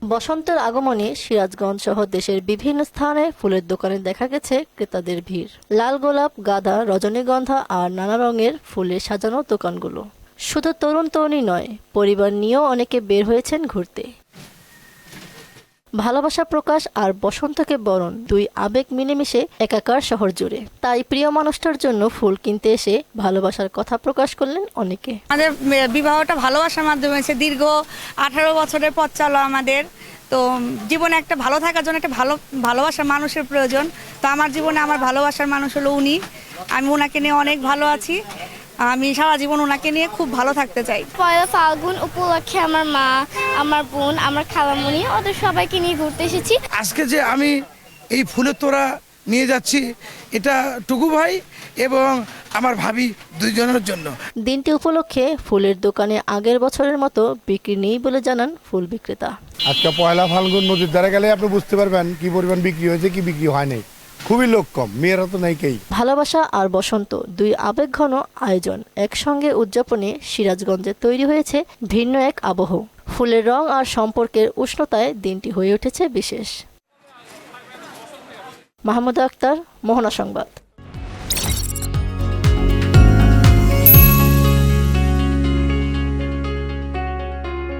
বসন্তের আগমনে সিরাজগঞ্জ সহ দেশের বিভিন্ন স্থানে ফুলের দোকানে দেখা গেছে ক্রেতাদের ভিড়। লাল গোলাপ, গাঁদা, রজনীগন্ধা আর নানা রঙের ফুলে সাজানো দোকানগুলো। শুধু তরুণ তরুণী নয়, পরিবার নিয়েও অনেকে বের হয়েছেন ঘুরতে। ভালোবাসা প্রকাশ আর বসন্তকে বরণ, দুই আবেগ মিলেমিশে একাকার শহর জুড়ে। তাই প্রিয় মানুষটার জন্য ফুল কিনতে এসে ভালোবাসার কথা প্রকাশ করলেন অনেকে। আমাদের বিবাহটা ভালোবাসার মাধ্যমে হয়েছে। দীর্ঘ 18 বছরের পথ চলো আমাদের। তো জীবনে একটা ভালো থাকার জন্য একটা ভালোবাসার মানুষের প্রয়োজন। তো আমার জীবনে আমার ভালোবাসার মানুষ হলো উনি। আমি ওনাকে নিয়ে অনেক ভালো আছি। আমি সারা জীবন ওনাকে নিয়ে খুব ভালো থাকতে চাই। পয়লা ফাল্গুন উপলক্ষে আমার মা, আমার বোন, আমার খালামণি ওদের সবাইকে নিয়ে ঘুরতে এসেছি। আজকে যে আমি এই ফুলের তোড়া নিয়ে যাচ্ছি, এটা টুকু ভাই এবং আমার ভাবি দুইজনের জন্য। দিনটি উপলক্ষে ফুলের দোকানে আগের বছরের মতো বিক্রি নেই বলে জানান ফুল বিক্রেতা। আজকে পয়লা ফাল্গুন, নদীর ধারে গেলে আপনি বুঝতে পারবেন কি পরিমাণ বিক্রি হয়েছে কি বিক্রি হয় নাই। খুবই লোক কম, মেয়েরা তো নাই কেই। ভালোবাসা আর বসন্ত, দুই আবেগঘন আয়োজন একসঙ্গে উদযাপনে সিরাজগঞ্জে তৈরি হয়েছে ভিন্ন এক আবহ। ফুলের রং আর সম্পর্কের উষ্ণতায় দিনটি হয়ে উঠেছে বিশেষ। মাহমুদা আক্তার, মোহনা সংবাদ।